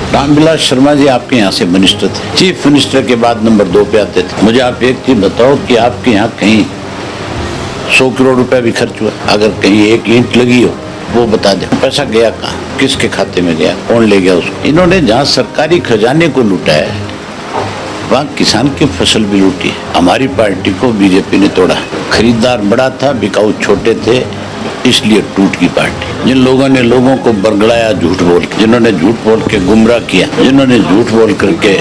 रामविलास शर्मा जी आपके यहाँ से मिनिस्टर थे, चीफ मिनिस्टर के बाद नंबर 2 पे आते थे। मुझे आप एक चीज बताओ कि आपके यहाँ कहीं 100 करोड़ रुपया भी खर्च हुआ, अगर कहीं एक ईंट लगी हो वो बता दे। पैसा गया कहाँ, किसके खाते में गया, कौन ले गया उसको। इन्होंने जहाँ सरकारी खजाने को लूटा है वहाँ किसान की फसल भी लूटी है। हमारी पार्टी को बीजेपी ने तोड़ा, खरीदार बड़ा था, बिकाऊ छोटे थे, इसलिए टूट की पार्टी। जिन लोगों ने लोगों को बरगलाया झूठ बोल के, जिन्होंने झूठ बोल के गुमराह किया, जिन्होंने झूठ बोल करके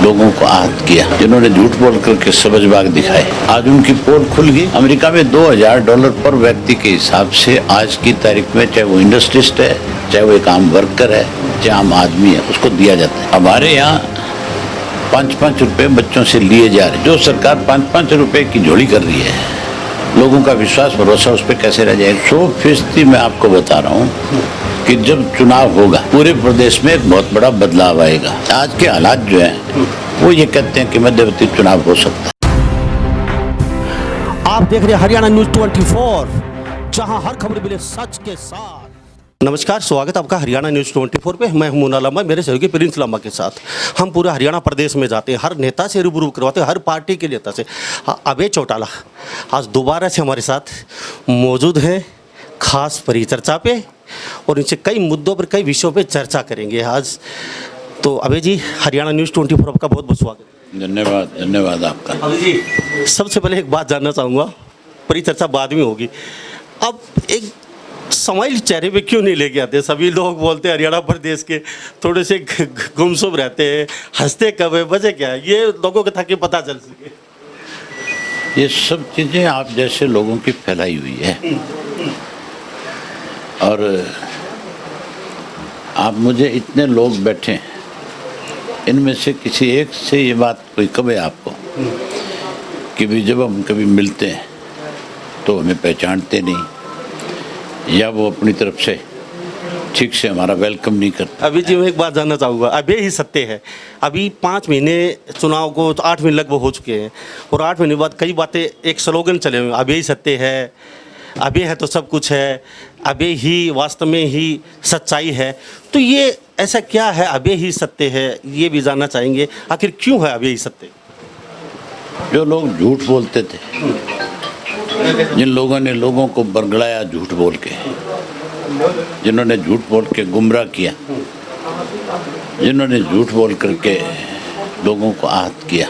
लोगों को आहत किया, जिन्होंने झूठ बोल करके सबजबाग दिखाए, आज उनकी पोल खुल गई। अमेरिका में $2000 पर व्यक्ति के हिसाब से आज की तारीख में, चाहे वो इंडस्ट्रिस्ट है, चाहे वो एक आम वर्कर है, चाहे आम आदमी है, उसको दिया जाता है। हमारे यहाँ 5-5 रुपए बच्चों से लिए जा रहे। जो सरकार 5-5 रुपए की झोली कर रही है, लोगों का विश्वास भरोसा उस पर कैसे रह जाएगा। 100% मैं आपको बता रहा हूँ कि जब चुनाव होगा पूरे प्रदेश में एक बहुत बड़ा बदलाव आएगा। आज के हालात जो हैं वो ये कहते हैं कि मध्यवर्ती चुनाव हो सकता है। आप देख रहे हैं हरियाणा न्यूज 24, जहां हर खबर मिले सच के साथ। नमस्कार, स्वागत आपका हरियाणा न्यूज़ 24 पे। मैं हूं मुन्ना लांबा, मेरे सहयोगी प्रिंस लांबा के साथ हम पूरा हरियाणा प्रदेश में जाते हैं, हर नेता से रूबरू करवाते हैं, हर पार्टी के नेता से। अभय चौटाला आज दोबारा से हमारे साथ मौजूद हैं खास परिचर्चा पे, और इनसे कई मुद्दों पर, कई विषयों पर चर्चा करेंगे आज। तो अभय जी, हरियाणा न्यूज़ 24 आपका बहुत बहुत स्वागत। धन्यवाद, धन्यवाद आपका। अभय जी, सबसे पहले एक बात जानना चाहूँगा, परिचर्चा बाद में होगी। अब एक स्माइल चेहरे पे क्यों नहीं लेके आते? सभी लोग बोलते हैं हरियाणा प्रदेश के थोड़े से गुमसुम रहते हैं, हंसते कब है, वजह क्या है? ये लोगों को ताकि पता चल सके। ये सब चीज़ें आप जैसे लोगों की फैलाई हुई है, और आप मुझे इतने लोग बैठे, इनमें से किसी एक से ये बात कोई कहे आपको कि भी जब हम कभी मिलते हैं तो हमें पहचानते नहीं, या वो अपनी तरफ से ठीक से हमारा वेलकम नहीं करता। अभी जी मैं एक बात जानना चाहूँगा, अभी ही सत्य है, अभी 5 महीने चुनाव को, तो 8 महीने लगभग हो चुके हैं, और 8 महीने बाद कई बातें, एक स्लोगन चले हुए, अभी ही सत्य है, अभी है तो सब कुछ है, अभी ही वास्तव में ही सच्चाई है। तो ये ऐसा क्या है अभी ही सत्य है, ये भी जानना चाहेंगे। आखिर क्यों है अभी ही सत्य? जो लोग झूठ बोलते थे, जिन लोगों ने लोगों को बरगलाया झूठ बोल के, जिन्होंने झूठ बोल के गुमराह किया, जिन्होंने झूठ बोल करके लोगों को आहत किया,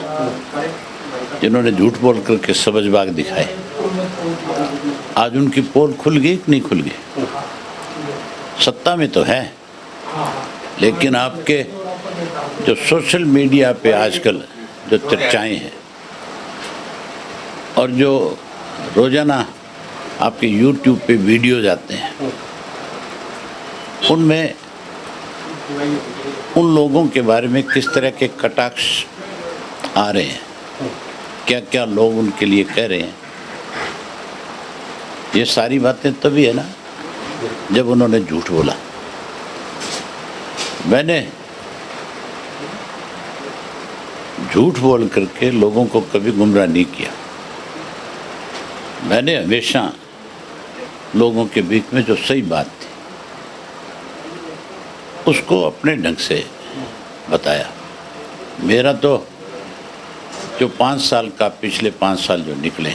जिन्होंने झूठ बोल करके सबजबाग दिखाए, आज उनकी पोल खुल गई कि नहीं खुल गई? सत्ता में तो है, लेकिन आपके जो सोशल मीडिया पे आजकल जो चर्चाएं हैं, और जो रोजाना आपके YouTube पे वीडियो जाते हैं, उनमें उन लोगों के बारे में किस तरह के कटाक्ष आ रहे हैं, क्या क्या लोग उनके लिए कह रहे हैं, ये सारी बातें तभी है ना जब उन्होंने झूठ बोला। मैंने झूठ बोल करके लोगों को कभी गुमराह नहीं किया। मैंने हमेशा लोगों के बीच में जो सही बात थी उसको अपने ढंग से बताया। मेरा तो जो 5 साल का, पिछले 5 साल जो निकले,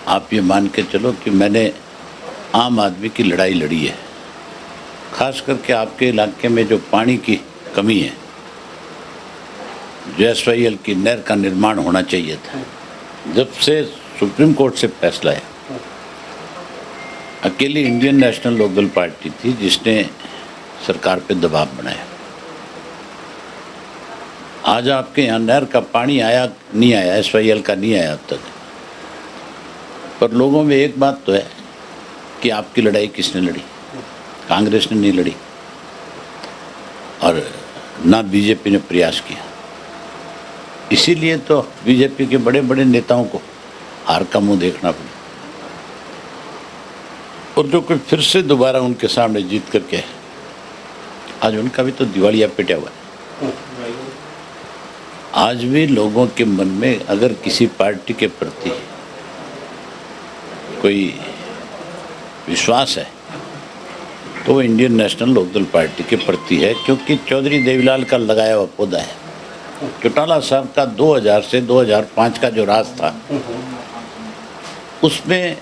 आप ये मान के चलो कि मैंने आम आदमी की लड़ाई लड़ी है। खास करके आपके इलाके में जो पानी की कमी है, जो SYL की नहर का निर्माण होना चाहिए था, जब से सुप्रीम कोर्ट से फैसला है, अकेली इंडियन नेशनल लोकदल पार्टी थी जिसने सरकार पे दबाव बनाया। आज आपके यहाँ नहर का पानी आया नहीं आया, SYL का नहीं आया अब तक, पर लोगों में एक बात तो है कि आपकी लड़ाई किसने लड़ी? कांग्रेस ने नहीं लड़ी, और ना बीजेपी ने प्रयास किया। इसीलिए तो बीजेपी के बड़े बड़े नेताओं को हार का मुंह देखना पड़ा, और जो कोई फिर से दोबारा उनके सामने जीत करके, आज उनका भी तो दिवालिया पिटा हुआ है। आज भी लोगों के मन में अगर किसी पार्टी के प्रति कोई विश्वास है तो वो इंडियन नेशनल लोकदल पार्टी के प्रति है, क्योंकि चौधरी देवीलाल का लगाया हुआ पौधा है। चौटाला साहब का 2000 से 2005 का जो राज था, उसमें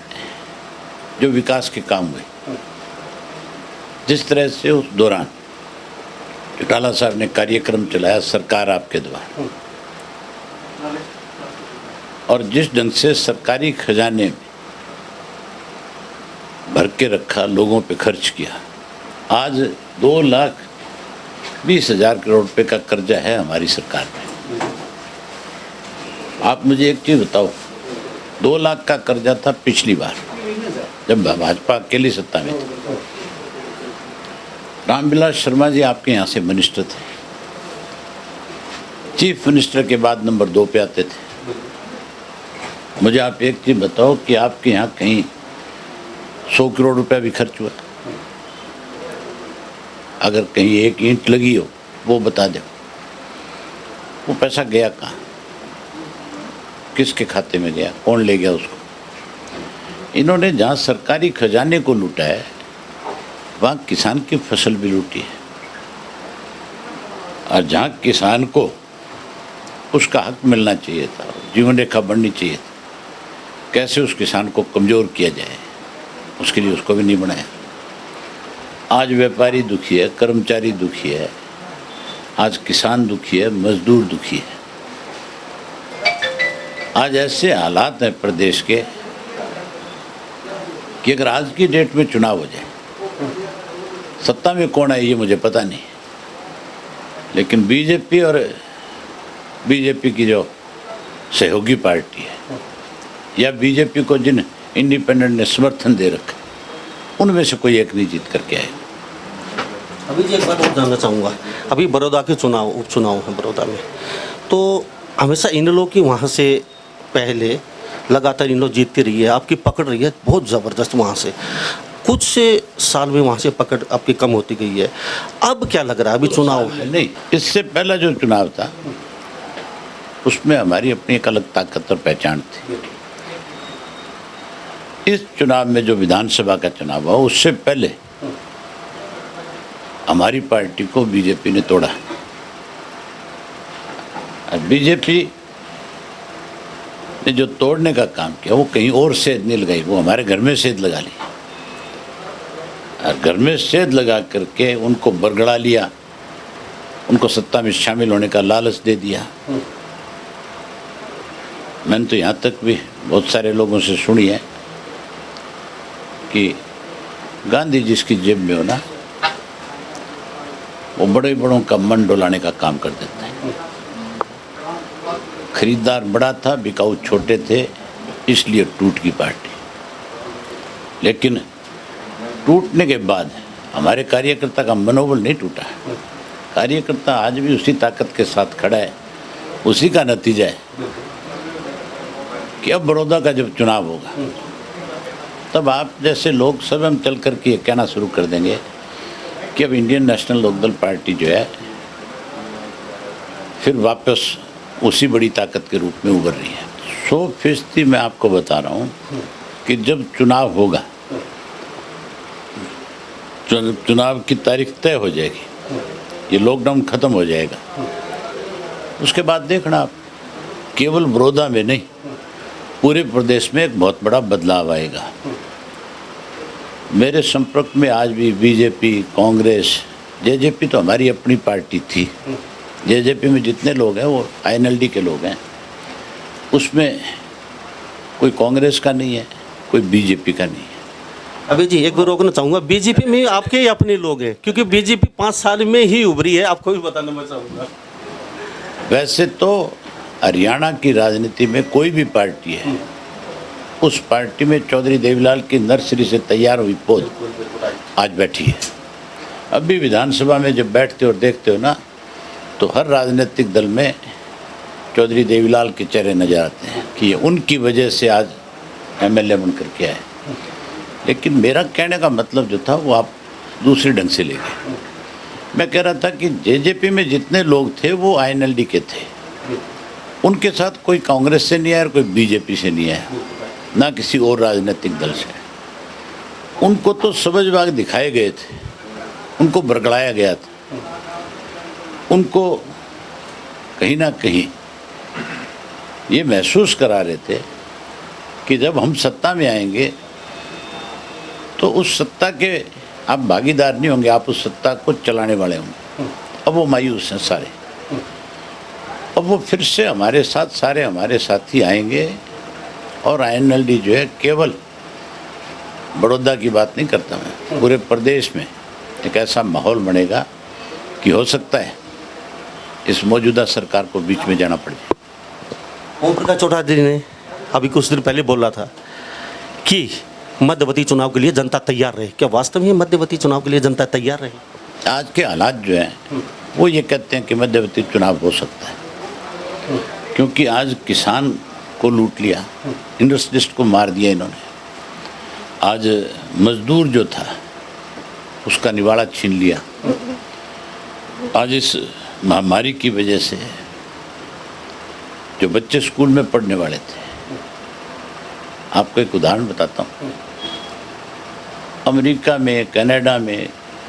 जो विकास के काम हुए, जिस तरह से उस दौरान चौटाला साहब ने कार्यक्रम चलाया सरकार आपके द्वारा, और जिस ढंग से सरकारी खजाने में भर के रखा, लोगों पे खर्च किया, आज 2,20,000 करोड़ रुपए का कर्जा है हमारी सरकार में। आप मुझे एक चीज़ बताओ, 2 लाख का कर्जा था पिछली बार जब भाजपा अकेली सत्ता में थी। रामविलास शर्मा जी आपके यहाँ से मिनिस्टर थे, चीफ मिनिस्टर के बाद नंबर 2 पे आते थे। मुझे आप एक चीज़ बताओ कि आपके यहाँ कहीं 100 करोड़ रुपया भी खर्च हुआ? अगर कहीं एक ईंट लगी हो वो बता दो, वो पैसा गया कहाँ, किसके खाते में गया, कौन ले गया उसको? इन्होंने जहाँ सरकारी खजाने को लूटा है, वहाँ किसान की फसल भी लूटी है, और जहाँ किसान को उसका हक मिलना चाहिए था, जीवन रेखा बढ़नी चाहिए थी, कैसे उस किसान को कमज़ोर किया जाए, उसके लिए उसको भी नहीं बनाया। आज व्यापारी दुखी है, कर्मचारी दुखी है, आज किसान दुखी है, मजदूर दुखी है। आज ऐसे हालात हैं प्रदेश के कि अगर आज की डेट में चुनाव हो जाए, सत्ता में कौन है ये मुझे पता नहीं, लेकिन बीजेपी और बीजेपी की जो सहयोगी पार्टी है, या बीजेपी को जिन इंडिपेंडेंट ने समर्थन दे रखा, उनमें से कोई एक नहीं जीत करके आए। अभी जी एक बात और जानना चाहूँगा, अभी बड़ौदा के उपचुनाव है बड़ौदा में, तो हमेशा इन लोगों की वहाँ से पहले लगातार इन लोग जीतती रही है, आपकी पकड़ रही है बहुत ज़बरदस्त वहाँ से। कुछ से साल में वहाँ से पकड़ आपकी कम होती गई है, अब क्या लग रहा है? अभी चुनाव है नहीं, इससे पहला जो चुनाव था उसमें हमारी अपनी एक अलग ताकत और पहचान थी। इस चुनाव में जो विधानसभा का चुनाव हुआ, उससे पहले हमारी पार्टी को बीजेपी ने तोड़ा। बीजेपी ने जो तोड़ने का काम किया, वो कहीं और सेध नहीं लगाई, वो हमारे घर में सेध लगा ली, और घर में सेध लगा करके उनको बरगड़ा लिया, उनको सत्ता में शामिल होने का लालच दे दिया। मैंने तो यहाँ तक भी बहुत सारे लोगों से सुनी है कि गांधी जिसकी जेब में हो ना, वो बड़े बड़ों का मन डोलाने का काम कर देता है। खरीदार बड़ा था, बिकाऊ छोटे थे, इसलिए टूट गई पार्टी। लेकिन टूटने के बाद हमारे कार्यकर्ता का मनोबल नहीं टूटा। कार्यकर्ता आज भी उसी ताकत के साथ खड़ा है। उसी का नतीजा है कि अब बड़ौदा का जब चुनाव होगा, तब आप जैसे लोग सब हम चल कर के कहना शुरू कर देंगे कि अब इंडियन नेशनल लोकदल पार्टी जो है फिर वापस उसी बड़ी ताकत के रूप में उभर रही है। 100% मैं आपको बता रहा हूँ कि जब चुनाव होगा, चुनाव की तारीख तय हो जाएगी, ये लॉकडाउन खत्म हो जाएगा, उसके बाद देखना आप, केवल बड़ौदा में नहीं, पूरे प्रदेश में एक बहुत बड़ा बदलाव आएगा। मेरे संपर्क में आज भी बीजेपी, कांग्रेस, जेजेपी तो हमारी अपनी पार्टी थी, जेजेपी में जितने लोग हैं वो आईएनएलडी के लोग हैं, उसमें कोई कांग्रेस का नहीं है, कोई बीजेपी का नहीं है। अभी जी एक बार रोकना चाहूँगा, बीजेपी में आपके ही अपने लोग हैं, क्योंकि बीजेपी 5 साल में ही उभरी है, आपको भी बताना मैं चाहूँगा। वैसे तो हरियाणा की राजनीति में कोई भी पार्टी है, उस पार्टी में चौधरी देवीलाल की नर्सरी से तैयार हुई पौध आज बैठी है। अभी विधानसभा में जब बैठते और देखते हो ना, तो हर राजनीतिक दल में चौधरी देवीलाल के चेहरे नजर आते हैं कि उनकी वजह से आज एमएलए बनकर के आए। लेकिन मेरा कहने का मतलब जो था वो आप दूसरे ढंग से ले गए। मैं कह रहा था कि जेजेपी में जितने लोग थे वो आईएनएलडी के थे, उनके साथ कोई कांग्रेस से नहीं आया और कोई बीजेपी से नहीं आया, ना किसी और राजनीतिक दल से। उनको तो समझ बाग दिखाए गए थे उनको बरगलाया गया था, उनको कहीं ना कहीं ये महसूस करा रहे थे कि जब हम सत्ता में आएंगे तो उस सत्ता के आप भागीदार नहीं होंगे, आप उस सत्ता को चलाने वाले होंगे। अब वो मायूस हैं सारे। अब वो फिर से हमारे साथी आएंगे और आईएनएलडी जो है, केवल बड़ौदा की बात नहीं करता मैं, पूरे प्रदेश में एक ऐसा माहौल बनेगा कि हो सकता है इस मौजूदा सरकार को बीच में जाना पड़े। ओम प्रकाश चौटाला ने अभी कुछ दिन पहले बोला था कि मध्यवर्ती चुनाव के लिए जनता तैयार रहे। क्या वास्तव में मध्यवर्ती चुनाव के लिए जनता तैयार रहे? आज के हालात जो हैं वो ये कहते हैं कि मध्यवर्ती चुनाव हो सकता है, क्योंकि आज किसान को लूट लिया, इंडस्ट्रियलिस्ट को मार दिया इन्होंने। आज मजदूर जो था उसका निवाड़ा छीन लिया। आज इस महामारी की वजह से जो बच्चे स्कूल में पढ़ने वाले थे, आपको एक उदाहरण बताता हूँ। अमेरिका में, कनाडा में,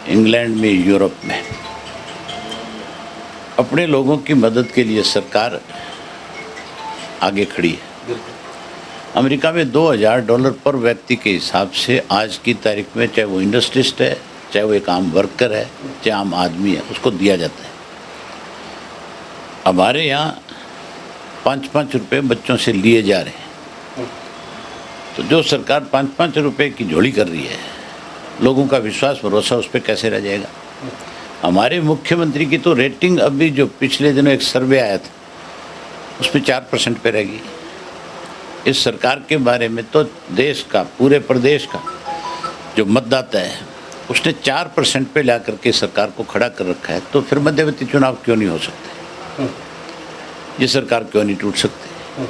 इंग्लैंड में, यूरोप में अपने लोगों की मदद के लिए सरकार आगे खड़ी है। अमेरिका में $2000 पर व्यक्ति के हिसाब से आज की तारीख में, चाहे वो इंडस्ट्रिस्ट है, चाहे वो एक आम वर्कर है, चाहे आम आदमी है, उसको दिया जाता है। हमारे यहाँ 5-5 रुपये बच्चों से लिए जा रहे हैं। तो जो सरकार 5-5 रुपये की झोली कर रही है, लोगों का विश्वास भरोसा उस पर कैसे रह जाएगा? हमारे मुख्यमंत्री की तो रेटिंग अभी जो पिछले दिनों एक सर्वे आया था उस पर 4% पे रहेगी। इस सरकार के बारे में तो देश का, पूरे प्रदेश का जो मतदाता है उसने 4% पे ला करके सरकार को खड़ा कर रखा है। तो फिर मध्यवर्ती चुनाव क्यों नहीं हो सकते? ये सरकार क्यों नहीं टूट सकती?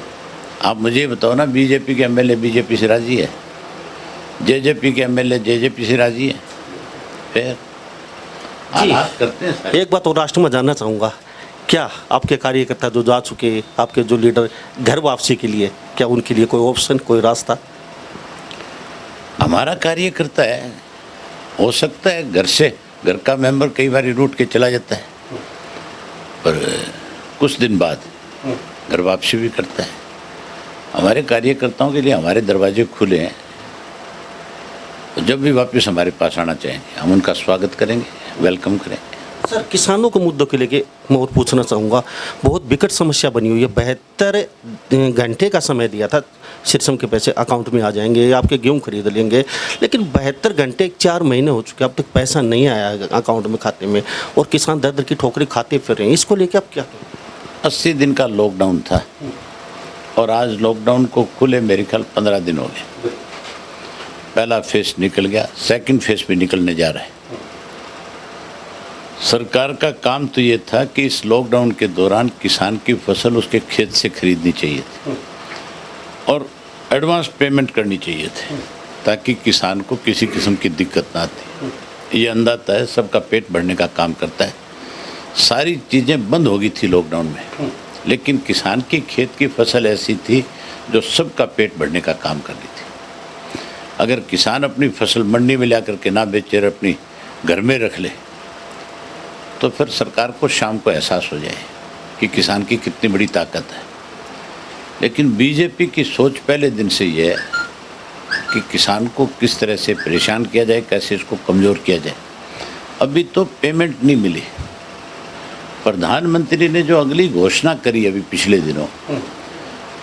आप मुझे बताओ ना, बीजेपी के एमएलए बीजेपी से राजी है, जेजेपी के एमएलए जेजेपी से राजी है, फिर हालात करते हैं। एक बात और राष्ट्र में जानना चाहूँगा, क्या आपके कार्यकर्ता जो जा चुके, आपके जो लीडर घर वापसी के लिए, क्या उनके लिए कोई ऑप्शन, कोई रास्ता? हमारा कार्यकर्ता है, हो सकता है घर का मेंबर कई बार रूट के चला जाता है, पर कुछ दिन बाद घर वापसी भी करता है। हमारे कार्यकर्ताओं के लिए हमारे दरवाजे खुले हैं, जब भी वापस हमारे पास आना चाहेंगे हम उनका स्वागत करेंगे, वेलकम करेंगे। सर, किसानों के मुद्दों के लेके मैं और पूछना चाहूँगा, बहुत विकट समस्या बनी हुई है। 72 घंटे का समय दिया था, शीर्षम के पैसे अकाउंट में आ जाएंगे, आपके गेहूँ खरीद लेंगे, लेकिन 72 घंटे 4 महीने हो चुके, अब तक पैसा नहीं आया अकाउंट में, खाते में, और किसान दर दर की ठोकरें खाते फिर रहे हैं। इसको लेके आप क्या कहें? 80 दिन का लॉकडाउन था और आज लॉकडाउन को खुले मेरे ख्याल 15 दिन हो गए। पहला फेज निकल गया, सेकंड फेज भी निकलने जा रहा है। सरकार का काम तो ये था कि इस लॉकडाउन के दौरान किसान की फसल उसके खेत से खरीदनी चाहिए थी और एडवांस पेमेंट करनी चाहिए थी, ताकि किसान को किसी किस्म की दिक्कत ना आती। ये अंदाज़ा है, सबका पेट भरने का काम करता है। सारी चीज़ें बंद हो गई थी लॉकडाउन में, लेकिन किसान की खेत की फसल ऐसी थी जो सबका पेट भरने का काम कर रही थी। अगर किसान अपनी फसल मंडी में ला करके ना बेचे और अपनी घर में रख ले, तो फिर सरकार को शाम को एहसास हो जाए कि किसान की कितनी बड़ी ताकत है। लेकिन बीजेपी की सोच पहले दिन से ये है कि किसान को किस तरह से परेशान किया जाए, कैसे इसको कमज़ोर किया जाए। अभी तो पेमेंट नहीं मिली। प्रधानमंत्री ने जो अगली घोषणा करी अभी पिछले दिनों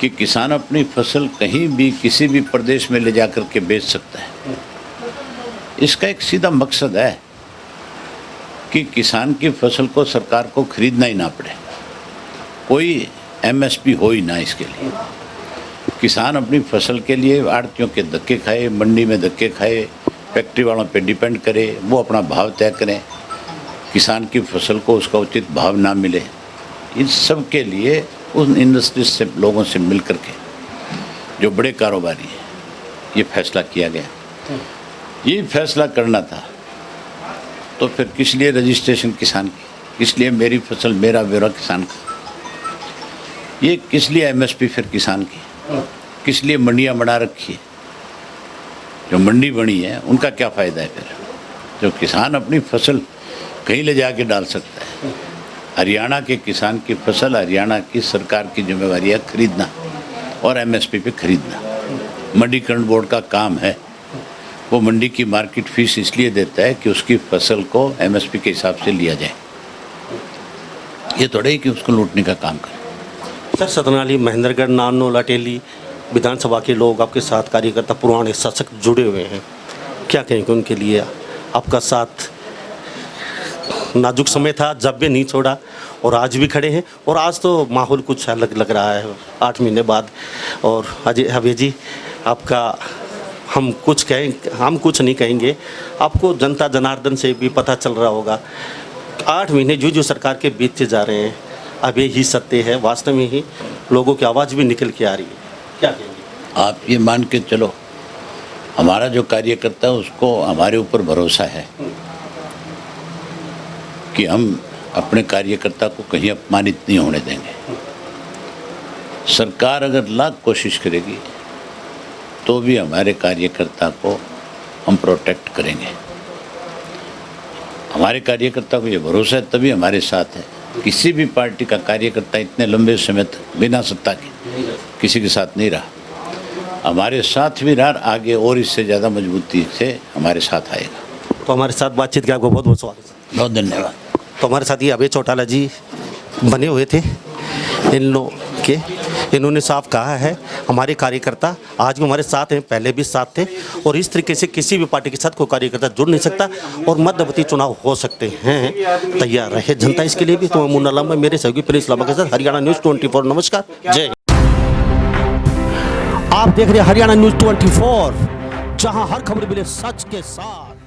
कि किसान अपनी फसल कहीं भी किसी भी प्रदेश में ले जा कर के बेच सकता है, इसका एक सीधा मकसद है कि किसान की फसल को सरकार को खरीदना ही ना पड़े, कोई एमएसपी हो ही ना इसके लिए। किसान अपनी फसल के लिए आड़तियों के धक्के खाए, मंडी में धक्के खाए, फैक्ट्री वालों पे डिपेंड करे, वो अपना भाव तय करें, किसान की फसल को उसका उचित भाव ना मिले। इन सब के लिए उन इंडस्ट्रीज से, लोगों से मिल कर के, जो बड़े कारोबारी हैं, ये फैसला किया गया। ये फैसला करना था तो फिर किस लिए रजिस्ट्रेशन किसान की, किस लिए मेरी फसल मेरा ब्यौरा किसान का, ये किस लिए एमएसपी फिर किसान की, किस लिए मंडियाँ बना रखी है? जो मंडी बनी है उनका क्या फ़ायदा है फिर? जो किसान अपनी फसल कहीं ले जाके डाल सकता है। हरियाणा के किसान की फसल हरियाणा की सरकार की जिम्मेवारी है खरीदना और एमएसपी पे खरीदना। मंडीकरण बोर्ड का काम है, वो मंडी की मार्केट फीस इसलिए देता है कि उसकी फसल को एमएसपी के हिसाब से लिया जाए, ये थोड़ा ही कि उसको लूटने का काम करे। सर, सतनाली, महेंद्रगढ़, नानो, लाटेली विधानसभा के लोग आपके साथ कार्यकर्ता पुराने शासक जुड़े हुए हैं, क्या कहेंगे उनके लिए? आपका साथ नाजुक समय था जब भी नहीं छोड़ा और आज भी खड़े हैं, और आज तो माहौल कुछ अलग लग रहा है 8 महीने बाद। और अजय जी, आपका हम कुछ नहीं कहेंगे, आपको जनता जनार्दन से भी पता चल रहा होगा 8 महीने जो सरकार के बीतते जा रहे हैं, अब यही सत्य है, वास्तव में ही लोगों की आवाज़ भी निकल के आ रही है, क्या कहेंगे? आप ये मान के चलो, हमारा जो कार्यकर्ता है उसको हमारे ऊपर भरोसा है कि हम अपने कार्यकर्ता को कहीं अपमानित नहीं होने देंगे। सरकार अगर लाख कोशिश करेगी तो भी हमारे कार्यकर्ता को हम प्रोटेक्ट करेंगे। हमारे कार्यकर्ता को ये भरोसा है तभी हमारे साथ है। किसी भी पार्टी का कार्यकर्ता इतने लंबे समय तक बिना सत्ता के किसी के साथ नहीं रहा, हमारे साथ भी रहा, आगे और इससे ज़्यादा मजबूती से हमारे साथ आएगा। तो हमारे साथ बातचीत के आपको बहुत बहुत स्वागत है। बहुत धन्यवाद। तो हमारे साथ ये अभय चौटाला जी बने हुए थे, इन्होंने साफ कहा है हमारे कार्यकर्ता आज भी हमारे साथ हैं, पहले भी साथ थे, और इस तरीके से किसी भी पार्टी के साथ कोई कार्यकर्ता जुड़ नहीं सकता और मध्यवर्ती चुनाव हो सकते हैं। तैयार रहे जनता इसके लिए भी। तो मुन्ना लामा मेरे सहयोगी प्रिंस लामा के साथ हरियाणा न्यूज़ 24। नमस्कार, जय। आप देख रहे हैं हरियाणा न्यूज़ 24, जहां हर खबर मिले सच के साथ।